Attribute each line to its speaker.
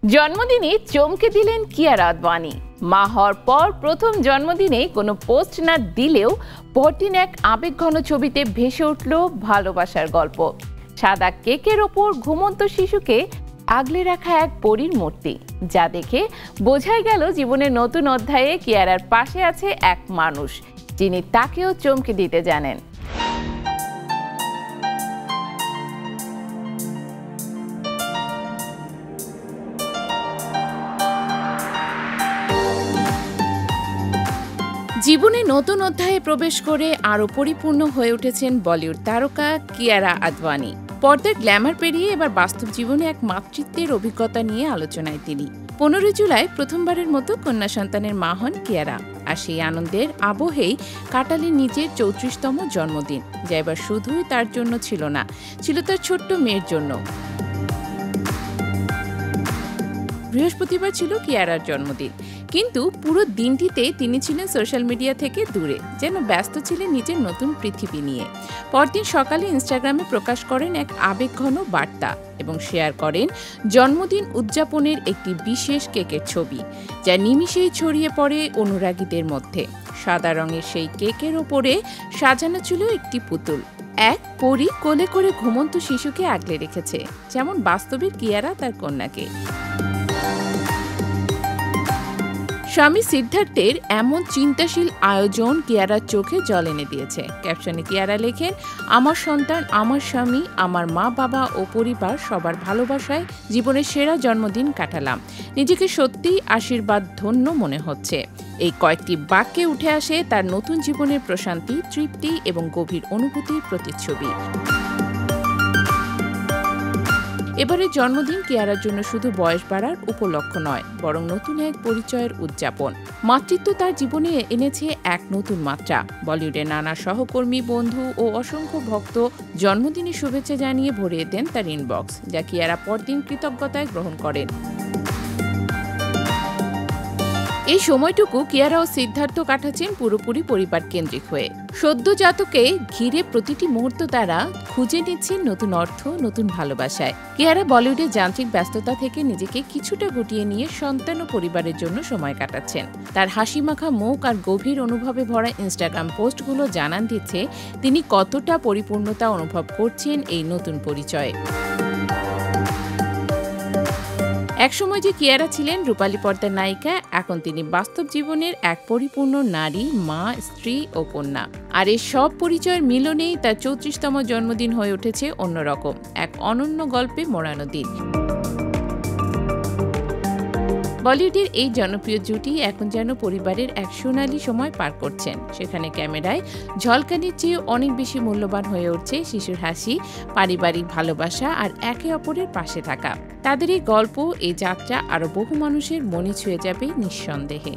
Speaker 1: জন্মদিনে চমকে দিলেন কিয়ারা আদভানি। মা হওয়ার পর প্রথম জন্মদিনে কোনো পোস্ট না দিলেও পরদিন এক আবেগঘন ছবিতে ভেসে উঠল ভালোবাসার গল্প। সাদা কেকের ওপর ঘুমন্ত শিশুকে আগলে রাখা এক পরীর মূর্তি, যা দেখে বোঝাই গেল জীবনের নতুন অধ্যায়ে কিয়ারার পাশে আছে এক মানুষ যিনি তাকেও চমকে দিতে জানেন। জীবনে নতুন অধ্যায়ে প্রবেশ করে আরও পরিপূর্ণ হয়ে উঠেছেন বলিউড তারকা কিয়ারা আদভানি। পর্দার গ্ল্যামার পেরিয়ে এবার বাস্তব জীবনে এক মাতৃত্বের অভিজ্ঞতা নিয়ে আলোচনায় তিনি। 15 জুলাই প্রথমবারের মতো কন্যা সন্তানের মা হন কিয়ারা, আর সেই আনন্দের আবহেই কাটালেন নিজের 34তম জন্মদিন, যা এবার শুধুই তার জন্য ছিল না, ছিল তার ছোট্ট মেয়ের জন্য। বৃহস্পতিবার ছিল কিয়ারার জন্মদিন, কিন্তু পুরো দিনটিতে তিনি ছিলেন সোশ্যাল মিডিয়া থেকে দূরে, যেন ব্যস্ত ছিলেন নিজের নতুন পৃথিবী নিয়ে। পরদিন সকালে ইনস্টাগ্রামে প্রকাশ করেন এক আবেগঘন বার্তা এবং শেয়ার করেন জন্মদিন উদযাপনের একটি বিশেষ কেকের ছবি, যা নিমিষেই ছড়িয়ে পড়ে অনুরাগীদের মধ্যে। সাদা রঙের সেই কেকের ওপরে সাজানো ছিল একটি পুতুল, এক পরী কোলে করে ঘুমন্ত শিশুকে আগলে রেখেছে, যেমন বাস্তবের কিয়ারা তার কন্যাকে। স্বামী সিদ্ধার্থের এমন চিন্তাশীল আয়োজন কিয়ারার চোখে জল এনে দিয়েছে। ক্যাপশনে কিয়ারা লেখেন, আমার সন্তান, আমার স্বামী, আমার মা বাবা ও পরিবার সবার ভালোবাসায় জীবনের সেরা জন্মদিন কাটালাম। নিজেকে সত্যিই আশীর্বাদ ধন্য মনে হচ্ছে। এই কয়েকটি বাক্যে উঠে আসে তার নতুন জীবনের প্রশান্তি, তৃপ্তি এবং গভীর অনুভূতির প্রতিচ্ছবি। এবারের জন্মদিন কিয়ারার জন্য শুধু বয়স বাড়ার উপলক্ষ নয়, বরং নতুন এক পরিচয়ের উদযাপন। মাতৃত্ব তার জীবনে এনেছে এক নতুন মাত্রা। বলিউডের নানা সহকর্মী, বন্ধু ও অসংখ্য ভক্ত জন্মদিনের শুভেচ্ছা জানিয়ে ভরিয়ে দেন তার ইনবক্স, যা কিয়ারা পরদিন কৃতজ্ঞতায় গ্রহণ করেন। এই সময়টুকু কিয়ারা ও সিদ্ধার্থ কাটাচ্ছেন পুরোপুরি পরিবার কেন্দ্রিক হয়ে। সদ্যজাতকে ঘিরে প্রতিটি মুহূর্ত তারা খুঁজে নিচ্ছেন নতুন অর্থ, নতুন ভালোবাসায়। কিয়ারা বলিউডের যান্ত্রিক ব্যস্ততা থেকে নিজেকে কিছুটা গুটিয়ে নিয়ে সন্তান ও পরিবারের জন্য সময় কাটাচ্ছেন। তার হাসিমাখা মুখ আর গভীর অনুভবে ভরা ইনস্টাগ্রাম পোস্টগুলো জানান দিচ্ছে তিনি কতটা পরিপূর্ণতা অনুভব করছেন এই নতুন পরিচয়ে। একসময় যে কিয়ারা ছিলেন রূপালী পর্দার নায়িকা, এখন তিনি বাস্তব জীবনের এক পরিপূর্ণ নারী, মা, স্ত্রী ও কন্যা। আর এই সব পরিচয়ের মিলনেই তার 34তম জন্মদিন হয়ে উঠেছে অন্যরকম এক অনন্য গল্পে মোড়ানো দিন। বলিউডের এই জনপ্রিয় জুটি এখন যেন পরিবারের এক সোনালী সময় পার করছেন। সেখানে ক্যামেরায় ঝলকানির চেয়ে অনেক বেশি মূল্যবান হয়ে উঠছে শিশুর হাসি, পারিবারিক ভালোবাসা আর একে অপরের পাশে থাকা। তাদের এই গল্প, এই যাত্রা আরও বহু মানুষের মনে ছুঁয়ে যাবে নিঃসন্দেহে।